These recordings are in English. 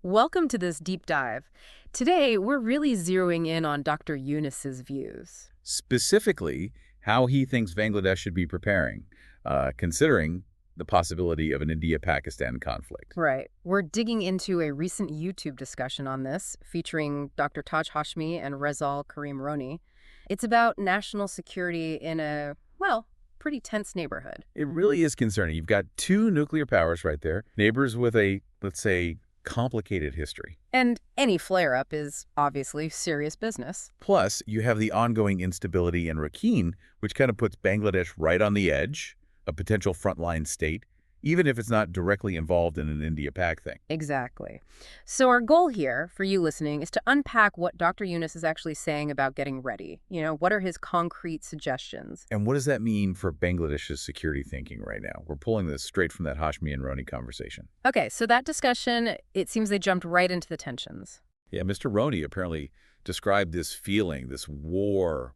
Welcome to this deep dive. Today, we're really zeroing in on Dr. Yunus's views. Specifically how he thinks Bangladesh should be preparing, considering the possibility of an India-Pakistan conflict. Right. We're digging into a recent YouTube discussion on this, featuring Dr. Taj Hashmi and Rezaul Karim Roni. It's about national security in a, well, pretty tense neighborhood. It really is concerning. You've got two nuclear powers right there, neighbors with a, let's say, complicated history. And any flare-up is obviously serious business. Plus, you have the ongoing instability in Rakhine, which kind of puts Bangladesh right on the edge, a potential frontline state, even if it's not directly involved in an India-Pak thing. Exactly. So our goal here, for you listening, is to unpack what Dr. Yunus is actually saying about getting ready. What are his concrete suggestions? And what does that mean for Bangladesh's security thinking right now? We're pulling this straight from that Hashmi and Roni conversation. Okay, so that discussion, it seems they jumped right into the tensions. Yeah, Mr. Roni apparently described this feeling, this war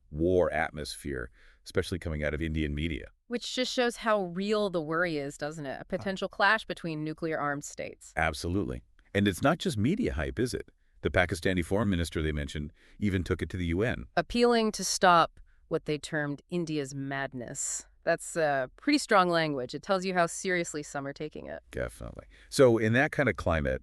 atmosphere, especially coming out of Indian media. Which just shows how real the worry is, doesn't it? A potential clash between nuclear-armed states. Absolutely. And it's not just media hype, is it? The Pakistani foreign minister they mentioned even took it to the UN. Appealing to stop what they termed India's madness. That's pretty strong language. It tells you how seriously some are taking it. Definitely. So in that kind of climate,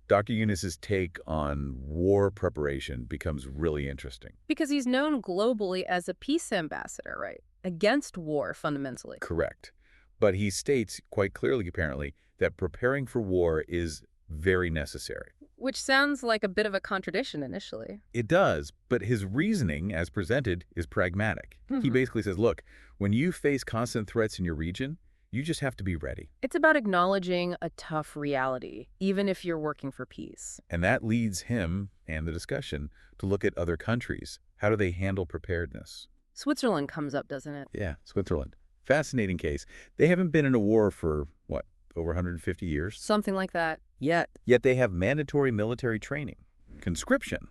Dr. Yunus's take on war preparation becomes really interesting. Because he's known globally as a peace ambassador, right? Against war, fundamentally. Correct. But he states quite clearly, apparently, that preparing for war is very necessary. Which sounds like a bit of a contradiction initially. It does, but his reasoning, as presented, is pragmatic. He basically says, look, when you face constant threats in your region, you just have to be ready. It's about acknowledging a tough reality, even if you're working for peace. And that leads him and the discussion to look at other countries. How do they handle preparedness? Switzerland comes up, doesn't it? Yeah, Switzerland. Fascinating case. They haven't been in a war for, what, over 150 years? Something like that. Yet they have mandatory military training, conscription,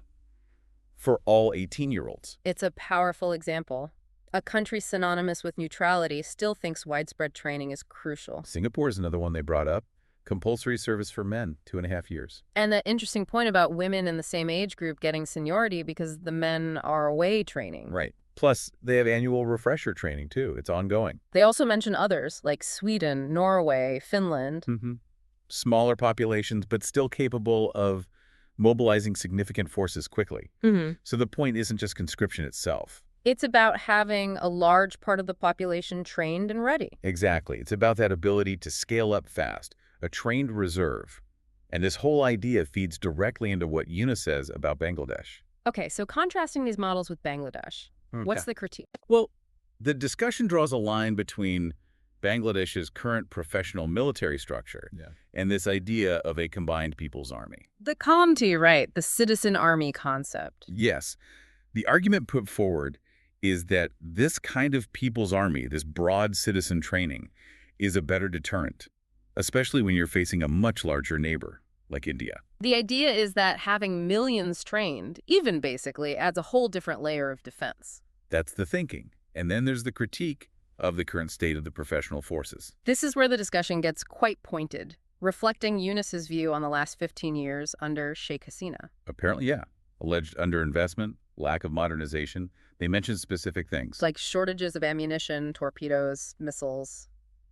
for all 18-year-olds. It's a powerful example. A country synonymous with neutrality still thinks widespread training is crucial. Singapore is another one they brought up. Compulsory service for men, 2.5 years. And that interesting point about women in the same age group getting seniority because the men are away training. Right. Plus, they have annual refresher training, too. It's ongoing. They also mention others, like Sweden, Norway, Finland. Smaller populations, but still capable of mobilizing significant forces quickly. So the point isn't just conscription itself. It's about having a large part of the population trained and ready. Exactly. It's about that ability to scale up fast, a trained reserve. And this whole idea feeds directly into what Yunus says about Bangladesh. Okay, so contrasting these models with Bangladesh, what's the critique? Well, the discussion draws a line between Bangladesh's current professional military structure and this idea of a combined people's army. The COMT, right, the citizen army concept. Yes. The argument put forward is that this kind of people's army, this broad citizen training, is a better deterrent, especially when you're facing a much larger neighbor like India. The idea is that having millions trained, even basically, adds a whole different layer of defense. That's the thinking. And then there's the critique of the current state of the professional forces. This is where the discussion gets quite pointed, reflecting Yunus's view on the last 15 years under Sheikh Hasina. Apparently, yeah. Alleged underinvestment, lack of modernization. They mentioned specific things. Like shortages of ammunition, torpedoes, missiles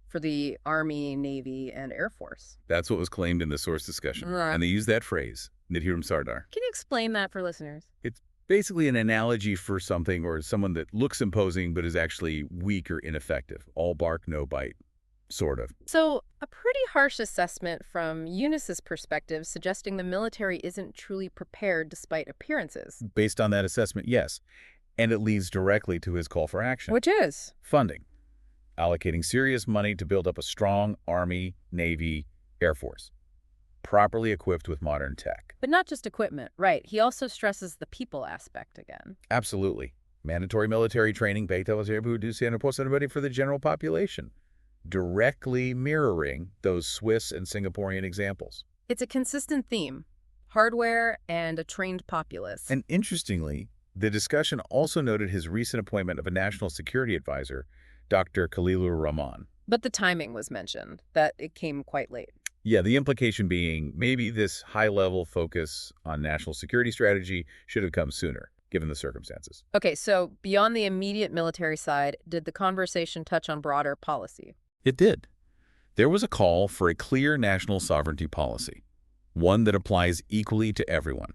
for the Army, Navy, and Air Force. That's what was claimed in the source discussion. And they use that phrase, Nidhiram Sardar. Can you explain that for listeners? It's basically an analogy for something or someone that looks imposing but is actually weak or ineffective. All bark, no bite, sort of. So a pretty harsh assessment from Yunus's perspective, suggesting the military isn't truly prepared despite appearances. Based on that assessment, yes. And it leads directly to his call for action. Which is? Funding. Allocating serious money to build up a strong Army, Navy, Air Force, properly equipped with modern tech. But not just equipment, right. He also stresses the people aspect again. Absolutely. Mandatory military training, ready for the general population, directly mirroring those Swiss and Singaporean examples. It's a consistent theme, hardware and a trained populace. And interestingly, the discussion also noted his recent appointment of a national security advisor, Dr. Khalilur Rahman. But the timing was mentioned, that it came quite late. Yeah, the implication being maybe this high-level focus on national security strategy should have come sooner, given the circumstances. Okay, so beyond the immediate military side, did the conversation touch on broader policy? It did. There was a call for a clear national sovereignty policy, one that applies equally to everyone.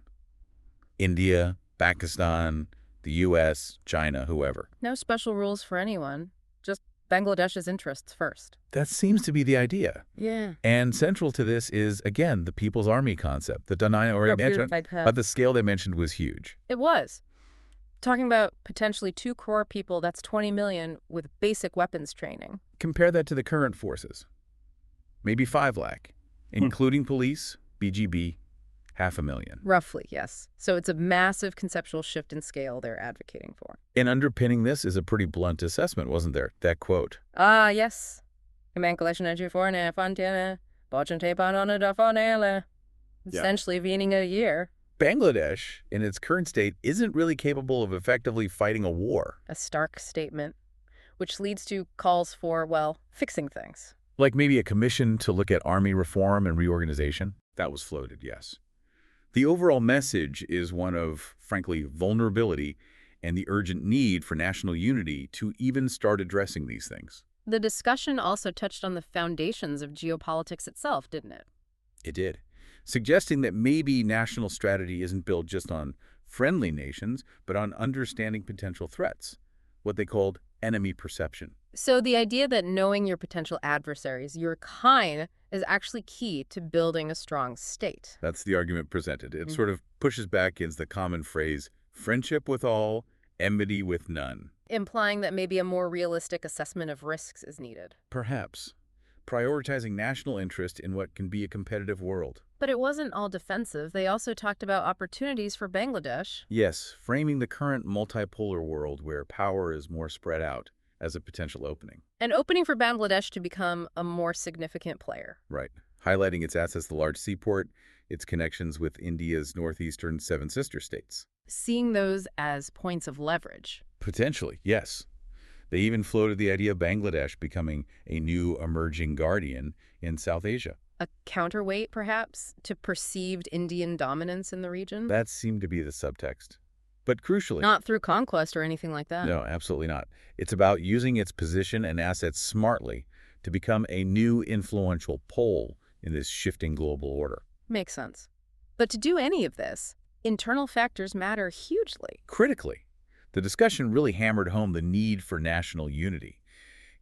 India, Pakistan, the U.S., China, whoever. No special rules for anyone, just Bangladesh's interests first. That seems to be the idea. Yeah. And central to this is, again, the People's Army concept. The Danai already mentioned, but the scale they mentioned was huge. It was. Talking about potentially 2 crore people, that's 20 million with basic weapons training. Compare that to the current forces. Maybe 5 lakh, including police, BGB, 500,000. Roughly, yes. So it's a massive conceptual shift in scale they're advocating for. And underpinning this is a pretty blunt assessment, wasn't there? That quote. Ah, yes. Essentially meaning a year. Bangladesh, in its current state, isn't really capable of effectively fighting a war. A stark statement, which leads to calls for, well, fixing things. Like maybe a commission to look at army reform and reorganization? That was floated, yes. The overall message is one of, frankly, vulnerability and the urgent need for national unity to even start addressing these things. The discussion also touched on the foundations of geopolitics itself, didn't it? It did, suggesting that maybe national strategy isn't built just on friendly nations, but on understanding potential threats, what they called enemy perception. So the idea that knowing your potential adversaries, your kind, is actually key to building a strong state. That's the argument presented. It sort of pushes back against the common phrase, friendship with all, enmity with none. Implying that maybe a more realistic assessment of risks is needed. Perhaps. Prioritizing national interest in what can be a competitive world. But it wasn't all defensive. They also talked about opportunities for Bangladesh. Yes, framing the current multipolar world where power is more spread out as a potential opening. An opening for Bangladesh to become a more significant player. Right. Highlighting its assets, the large seaport, its connections with India's northeastern 7 sister states. Seeing those as points of leverage. Potentially, yes. They even floated the idea of Bangladesh becoming a new emerging guardian in South Asia. A counterweight, perhaps, to perceived Indian dominance in the region? That seemed to be the subtext. But crucially... Not through conquest or anything like that. No, absolutely not. It's about using its position and assets smartly to become a new influential pole in this shifting global order. Makes sense. But to do any of this, internal factors matter hugely. Critically, the discussion really hammered home the need for national unity,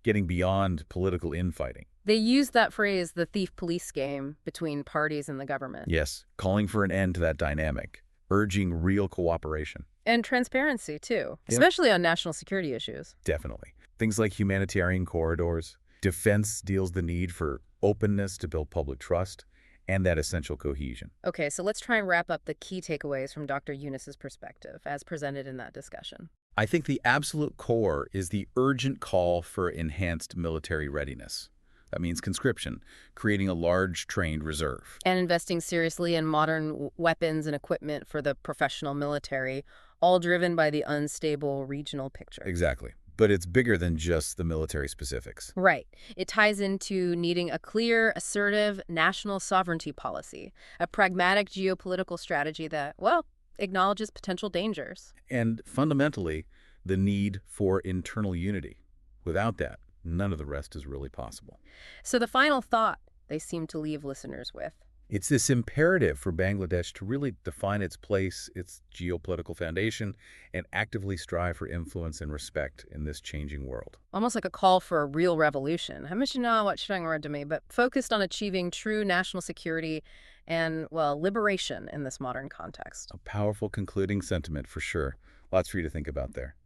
getting beyond political infighting. They used that phrase, the thief-police game, between parties and the government. Yes, calling for an end to that dynamic, urging real cooperation. And transparency, too, Yep. especially on national security issues. Definitely. Things like humanitarian corridors, defense deals the need for openness to build public trust, and that essential cohesion. Okay, so let's try and wrap up the key takeaways from Dr. Yunus's perspective, as presented in that discussion. I think the absolute core is the urgent call for enhanced military readiness. That means conscription, creating a large trained reserve. And investing seriously in modern weapons and equipment for the professional military, all driven by the unstable regional picture. Exactly. But it's bigger than just the military specifics. Right. It ties into needing a clear, assertive national sovereignty policy, a pragmatic geopolitical strategy that, well, acknowledges potential dangers. And fundamentally, the need for internal unity. Without that, none of the rest is really possible. So the final thought they seem to leave listeners with. It's this imperative for Bangladesh to really define its place, its geopolitical foundation, and actively strive for influence and respect in this changing world. Almost like a call for a real revolution. But focused on achieving true national security and, well, liberation in this modern context. A powerful concluding sentiment for sure. Lots for you to think about there.